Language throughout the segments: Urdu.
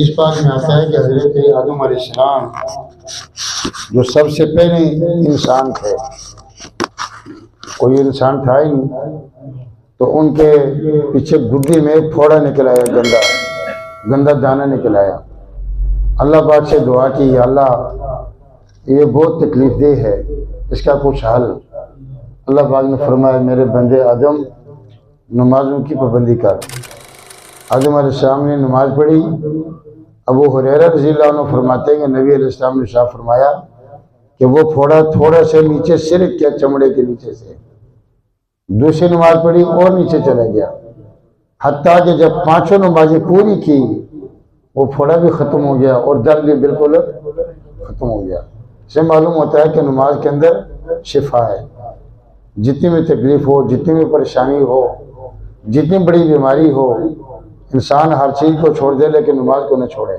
اس بات میں آتا ہے کہ حضرت آدم علیہ السلام جو سب سے پہلے انسان تھے، کوئی انسان تھا ہی نہیں، تو ان کے پیچھے گڈی میں ایک پھوڑا نکل آیا، گندا دانہ نکل آیا۔ اللہ پاک سے دعا کی، یا اللہ یہ بہت تکلیف دہ ہے، اس کا کچھ حل۔ اللہ پاک نے فرمایا میرے بندے آدم نمازوں کی پابندی کر۔ آدم علیہ السلام نے نماز پڑھی۔ ابو ہریرہ رضی اللہ عنہ فرماتے ہیں کہ نبی علیہ السلام نے ارشاد فرمایا کہ وہ پھوڑا تھوڑا سے نیچے سرک کیا، چمڑے کے نیچے سے، دوسری نماز پڑھی اور نیچے چلا گیا، حتیٰ کہ جب پانچوں نمازیں پوری کی وہ پھوڑا بھی ختم ہو گیا اور درد بھی بالکل ختم ہو گیا۔ اس سے معلوم ہوتا ہے کہ نماز کے اندر شفا ہے۔ جتنی بھی تکلیف ہو، جتنی بھی پریشانی ہو، جتنی بڑی بیماری ہو، انسان ہر چیز کو چھوڑ دے لیکن نماز کو نہ چھوڑے۔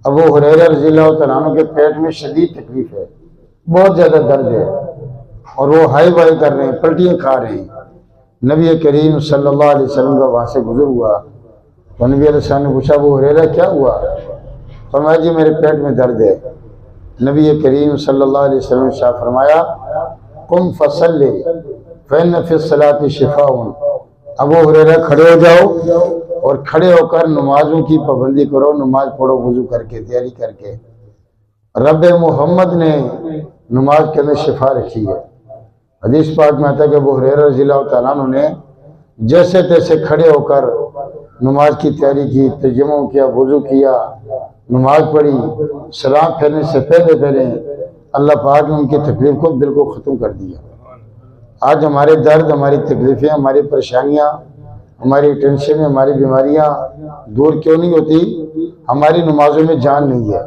ابو ہریرہ رضی اللہ تعالیٰ عنہ کے پیٹ میں شدید تکلیف ہے، بہت زیادہ درد ہے، اور وہ ہائی بائی کر رہے ہیں، پلٹیاں کھا رہے ہیں۔ نبی کریم صلی اللہ علیہ وسلم کا وہاں سے گزر ہوا تو نبی علیہ السلام نے پوچھا ابو ہریرہ کیا ہوا؟ فرمایا جی میرے پیٹ میں درد ہے۔ نبی کریم صلی اللہ علیہ وسلم نے شاہ فرمایا قم فصلی فإن فی الصلاۃ شفاء۔ ابو ہریرہ کھڑے ہو جاؤ اور کھڑے ہو کر نمازوں کی پابندی کرو، نماز پڑھو وضو کر کے، تیاری کر کے۔ رب محمد نے نماز کے اندر شفا رکھی ہے۔ حدیث پاک میں آتا ہے کہ ابو ہریرہ رضی اللہ تعالیٰ عنہ نے جیسے تیسے کھڑے ہو کر نماز کی تیاری کی، تیمم کیا، وضو کیا، نماز پڑھی، سلام پھیرنے سے پہلے اللہ پاک نے ان کی تکلیف کو بالکل ختم کر دیا۔ آج ہمارے درد، ہماری تکلیفیں، ہماری پریشانیاں، ہماری ٹینشنیں، ہماری بیماریاں دور کیوں نہیں ہوتی؟ ہماری نمازوں میں جان نہیں ہے۔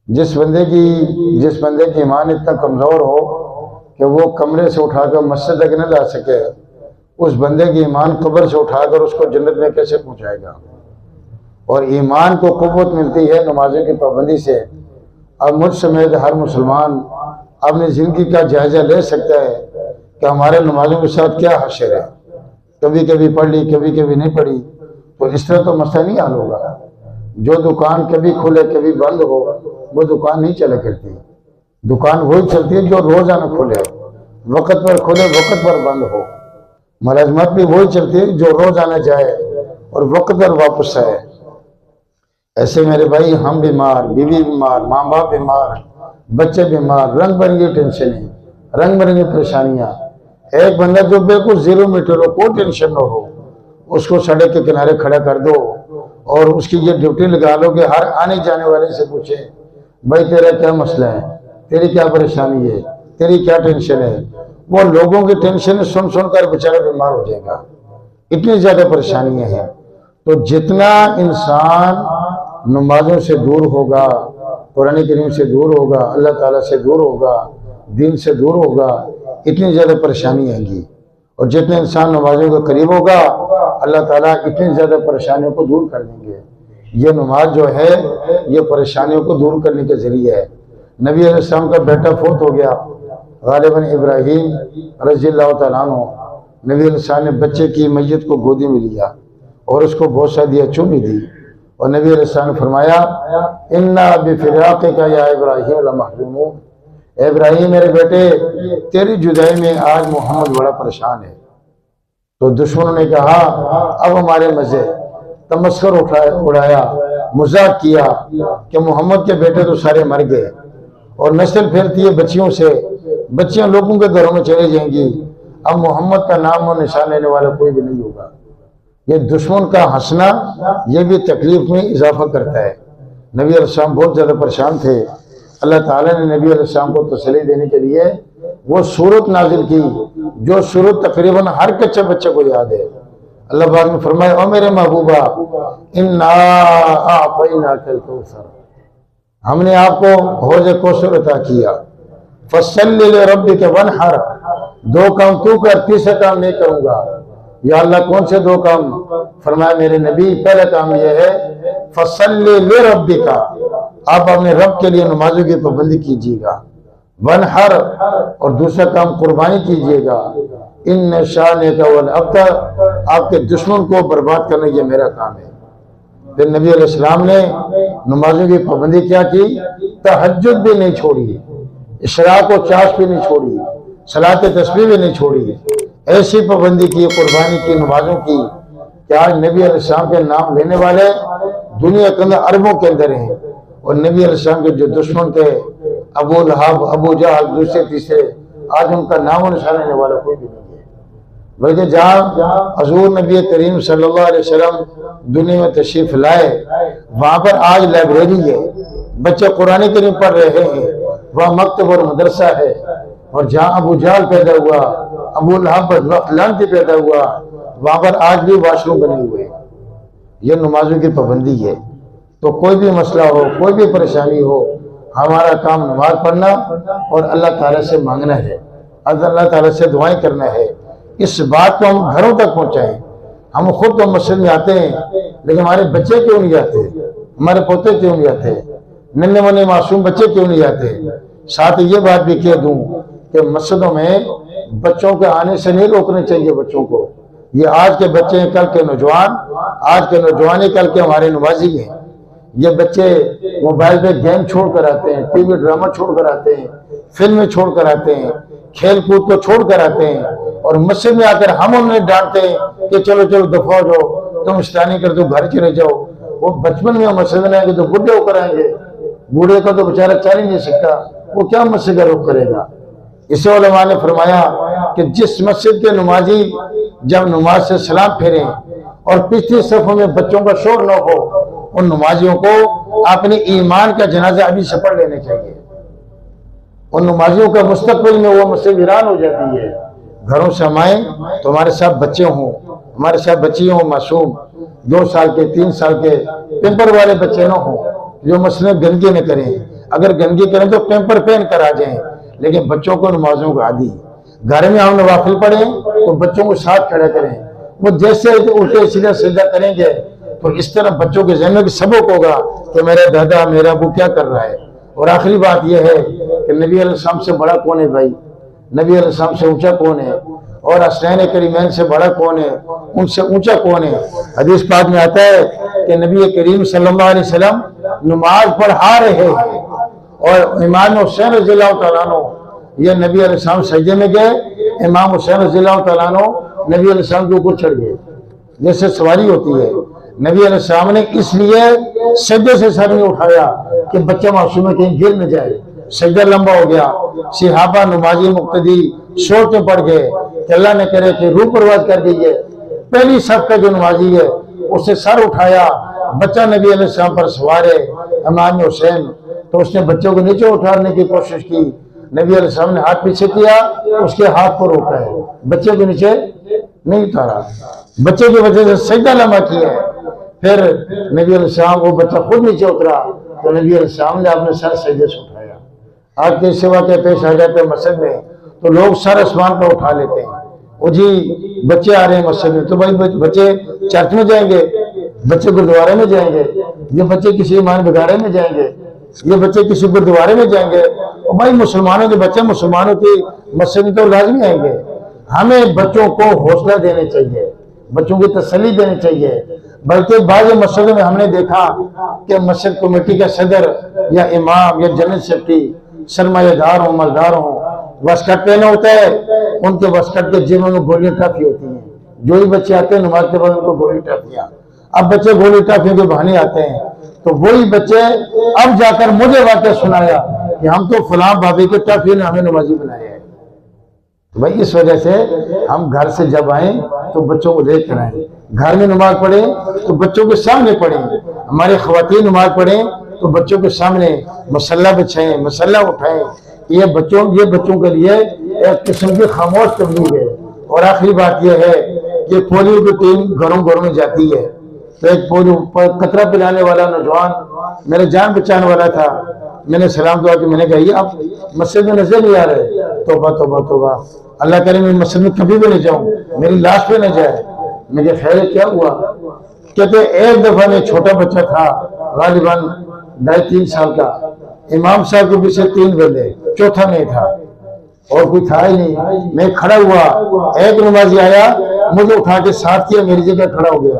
جس بندے کی ایمان اتنا کمزور ہو کہ وہ کمرے سے اٹھا کر مسجد تک نہ لا سکے، اس بندے کی ایمان قبر سے اٹھا کر اس کو جنت میں کیسے پہنچائے گا؟ اور ایمان کو قوت ملتی ہے نمازوں کی پابندی سے۔ اب مجھ سمیت ہر مسلمان اپنی زندگی کا جائزہ لے سکتا ہے کہ ہمارے نمازوں کے ساتھ کیا حشر ہے۔ کبھی کبھی پڑھ لی، کبھی کبھی نہیں پڑھی، تو اس طرح تو مسئلہ نہیں حل ہوگا۔ جو دکان کبھی کھلے کبھی بند ہو وہ دکان نہیں چلا کرتی۔ دکان وہی چلتی ہے جو روزانہ کھلے، وقت پر کھلے، وقت پر بند ہو۔ ملازمت بھی وہی چلتی ہے جو روزانہ جائے اور وقت پر واپس آئے۔ ایسے میرے بھائی ہم بیمار، بیوی بیمار، ماں باپ بیمار، بچے بیمار، رنگ برنگی ٹینشنیں، رنگ برنگی پریشانیاں۔ ایک بندہ جو بالکل 0 میٹر ہو، کوئی ٹینشن نہ ہو، اس کو سڑک کے کنارے کھڑا کر دو اور اس کی یہ ڈیوٹی لگا لو کہ ہر آنے جانے والے سے پوچھے بھائی تیرا کیا مسئلہ ہے، تیری کیا پریشانی ہے، تیری کیا ٹینشن ہے۔ وہ لوگوں کی ٹینشن سن کر بیچارہ بیمار ہو جائے گا، اتنی زیادہ پریشانیاں ہیں۔ تو جتنا انسان نمازوں سے دور ہوگا، قرآن کریم سے دور ہوگا، اللہ تعالیٰ سے دور ہوگا، دین سے دور ہوگا، اتنی زیادہ پریشانی آئیں گی۔ اور جتنے انسان نمازوں کے قریب ہوگا اللہ تعالیٰ اتنی زیادہ پریشانیوں کو دور کر دیں گے۔ یہ نماز جو ہے یہ پریشانیوں کو دور کرنے کے ذریعہ ہے۔ نبی علیہ السلام کا بیٹا فوت ہو گیا، غالباً ابراہیم رضی اللہ تعالیٰ عنہ۔ نبی علیہ السلام نے بچے کی میت کو گودی میں لیا اور اس کو بوسہ دیا، چومی دی، اور نبی علیہ السلام نے فرمایا اِنَّا بِفِرَاقِكَ يَا إِبْرَاهِيمُ لَمَحْزُونُونَ، اے ابراہیم میرے بیٹے تیری جدائی میں آج محمد بڑا پریشان ہے۔ تو دشمنوں نے کہا اب ہمارے مزے، تمسخر اڑایا، مذاق کیا کہ محمد کے بیٹے تو سارے مر گئے، اور نسل پھیلتی ہے بچیوں سے، بچیاں لوگوں کے گھروں میں چلے جائیں گی، اب محمد کا نام و نشان لینے والا کوئی بھی نہیں ہوگا۔ یہ دشمن کا ہنسنا یہ بھی تکلیف میں اضافہ کرتا ہے۔ نبی علیہ السلام بہت زیادہ پریشان تھے۔ اللہ تعالیٰ نے نبی علیہ السلام کو تسلی دینے کے لیے وہ صورت نازل کی جو صورت تقریباً ہر کچے بچے کو یاد ہے۔ اللہ پاک نے فرمایا او میرے محبوبہ اِنَّا أَعْطَيْنَاكَ الْكَوْثَرَ، ہم نے آپ کو حوض کوثر عطا کیا۔ فَصَلِّ لِرَبِّكَ وَانْحَرْ، 2 کام تو کر، تیسرا کام میں کروں گا۔ یا اللہ کون سے 2 کام؟ فرمایا میرے نبی پہلا کام یہ ہے فَصَلِّ لِرَبِّكَ، آپ اپنے رب کے لیے نمازوں کی پابندی کیجیے گا، وَانْحَرْ، اور دوسرا کام قربانی کیجیے گا، إِنَّ شَانِئَكَ هُوَ الْأَبْتَرُ، آپ کے دشمن کو برباد کرنا یہ میرا کام ہے۔ پھر نبی علیہ السلام نے نمازوں کی پابندی کیا کی؟ تہجد بھی نہیں چھوڑی، اشراق و چاش بھی نہیں چھوڑی، صلاۃ تسبیح بھی نہیں چھوڑی، ایسی پابندی کی قربانی کی نمازوں کی کہ آج نبی علیہ السلام کے نام لینے والے دنیا کے اندر اربوں کے اندر ہیں، اور نبی علیہ السلام کے جو دشمن تھے ابو لہب، ابو جہل، دوسرے تیسرے، آج ان کا نام و نشان لینے والا کوئی بھی نہیں ہے۔ بلکہ جہاں حضور نبی کریم صلی اللہ علیہ وسلم دنیا میں تشریف لائے وہاں پر آج لائبریری ہے، بچے قرآن کریم پڑھ رہے ہیں، وہاں مکتب اور مدرسہ ہے، اور جہاں ابو جہل پیدا ہوا، ابو لہب لعنتی پیدا ہوا، وہاں پر آج بھی واش روم بنے ہوئے ہیں۔ یہ نمازوں کی پابندی ہے۔ تو کوئی بھی مسئلہ ہو، کوئی بھی پریشانی ہو، ہمارا کام نماز پڑھنا اور اللہ تعالیٰ سے مانگنا ہے، اللہ تعالیٰ سے دعائیں کرنا ہے۔ اس بات کو ہم گھروں تک پہنچائیں۔ ہم خود تو مسجد میں آتے ہیں، لیکن ہمارے بچے کیوں نہیں آتے؟ ہمارے پوتے کیوں نہیں آتے؟ ننھے منھے معصوم بچے کیوں نہیں آتے؟ ساتھ یہ بات بھی کہہ دوں کہ مسجدوں میں بچوں کے آنے سے نہیں روکنے چاہیے بچوں کو۔ یہ آج کے بچے ہیں، کل کے نوجوان، آج کے نوجوان ہی کل کے ہمارے نمازی ہیں۔ یہ بچے موبائل پہ گیم چھوڑ کر آتے ہیں، ٹی وی ڈرامہ چھوڑ کر آتے ہیں، فلمیں چھوڑ کر آتے ہیں، کھیل کود کو چھوڑ کر آتے ہیں، اور مسجد میں آ کر ہم انہیں ڈانٹتے ہیں کہ چلو چلو دفعہ ہو جاؤ، تم اسٹانی کر دو، گھر چلے جاؤ۔ وہ بچپن میں مسجد میں آئیں گے تو بڈھے ہو کر آئیں گے، بوڑھے کو تو بیچارہ چل ہی نہیں سکتا، وہ کیا مسجد کا رخ کرے گا؟ اسے علماء نے فرمایا کہ جس مسجد کے نمازی جب نماز سے سلام پھیریں اور پچھلی صفوں میں بچوں کا شور نہ ہو، ان نمازیوں کو اپنے ایمان کا جنازہ ابھی سے پڑھ لینے چاہیے۔ ان نمازیوں کا مستقبل میں وہ مسجد ویران ہو جاتی ہے۔ گھروں سے ہم آئیں تو ہمارے ساتھ بچے ہوں، ہمارے ساتھ بچیاں ہوں، معصوم 2 سال کے 3 سال کے پیمپر والے بچے نہ ہوں جو مسجد گندگی نہ کریں۔ اگر گندگی کریں تو پیمپر پہن کر آ جائیں، لیکن بچوں کو نمازوں کا عادی۔ گھر میں ہم نوافل پڑھیں تو بچوں کو ساتھ کھڑا کریں، وہ جیسے الٹے سیدھے سجدہ کریں گے تو اس طرح بچوں کے ذہن میں سبق ہوگا کہ میرا دادا میرا ابو کیا کر رہا ہے۔ اور آخری بات یہ ہے کہ نبی علیہ السلام سے بڑا کون ہے بھائی؟ نبی علیہ السلام سے اونچا کون ہے؟ اور حسنین کریمین سے بڑا کون ہے؟ ان سے اونچا کون ہے؟ حدیث پاک میں آتا ہے کہ نبی کریم صلی اللہ علیہ وسلم نماز پڑھا رہے ہیں اور امام حسین رضی اللہ تعالیٰ عنہ، یہ نبی علیہ السلام سجدے میں گئے، امام حسین رضی اللہ تعالیٰ عنہ نبی علیہ السلام کے اوپر چڑھ گئے، جیسے سواری ہوتی ہے۔ نبی علیہ السلام نے اس لیے سجدے سے سر نہیں اٹھایا کہ بچہ معصوم ہے کہیں گر نہ جائے، سجدہ لمبا ہو گیا، صحابہ نمازی مقتدی شور میں پڑ گئے کہ اللہ نے کرے کہ روح پرواز کر گئی ہے۔ پہلی صف کا جو نمازی ہے اسے سر اٹھایا، بچہ نبی علیہ السلام پر سوار ہے امام حسین، تو اس نے بچوں کو نیچے اٹھانے کی کوشش کی، نبی علیہ السلام نے ہاتھ پیچھے کیا، اس کے ہاتھ کو روکا ہے، بچے کو نیچے نہیں اتارا، بچے کی وجہ سے سجدہ لمبا کیا ہے۔ پھر نبی علیہ السلام کو بچہ خود نیچے اترا تو نبی علیہ السلام نے اپنے سر سجدے سے اٹھایا۔ آج کے سوا کے پیش آ جاتے ہیں مسجد میں تو لوگ سر آسمان پر اٹھا لیتے ہیں، وہ جی بچے آ رہے ہیں مسجد میں تو بھائی بچے چرچ میں جائیں گے، بچے گردوارے میں جائیں گے، یہ بچے کسی ایمان بگاڑے میں جائیں گے، یہ بچے کسی گردوارے میں جائیں گے، اور بھائی مسلمانوں کے بچے مسلمانوں کی مسجد میں تو لازمی آئیں گے۔ ہمیں بچوں کو حوصلہ دینے چاہیے، بچوں کی تسلی دینی چاہیے۔ بلکہ بعض مسجدوں میں ہم نے دیکھا کہ مسجد کمیٹی کا صدر یا امام یا جنرل سیکرٹری سرمایہ دار ہوں، مالدار ہوں، واسکٹ پہنا ہوتا ہے، ان کے واسکٹ کے جیبوں میں گولیاں ٹافی ہوتی ہیں، جو ہی بچے آتے ہیں نماز کے بعد ان کو گولی ٹافیاں۔ اب بچے گولی ٹافیوں کے بہانے آتے ہیں تو وہی بچے اب جا کر مجھے واقعہ سنایا کہ ہم تو فلاں بابی کے ٹافی نے ہمیں نمازی بنایا ہے۔ بھائی اس وجہ سے ہم گھر سے جب آئیں تو بچوں کو دیکھ کر آئیں، گھر میں نماز پڑھیں تو بچوں کے سامنے پڑھیں، ہماری خواتین نماز پڑھیں تو بچوں کے سامنے مسلح بچھائیں، مسلح اٹھائیں۔ یہ بچوں کے لیے ایک قسم کی خاموش تبلیغ ہے۔ اور آخری بات یہ ہے کہ پولیو کی ٹیم گھروں گھروں میں جاتی ہے تو ایک پولیو قطرہ پلانے والا نوجوان میرے جان بچانے والا تھا، میں نے سلام دعا کہ میں نے کہا یہ آپ مسجد میں نظر نہیں آ رہے، توبہ توبہ توبہ، اللہ کرے میں مسجد میں کبھی بھی نہیں جاؤں، میری لاش پہ نہ جائے۔ میں کہ خیر کیا ہوا؟ کہتے ایک دفعہ میں چھوٹا بچہ تھا غالباً 2.5-3 سال کا، امام صاحب کے پیچھے 3 بندے، چوتھا نہیں تھا اور کوئی تھا ہی نہیں، میں کھڑا ہوا، ایک نمازی آیا مجھے اٹھا کے ساتھ کیا، میری جگہ کھڑا ہو گیا،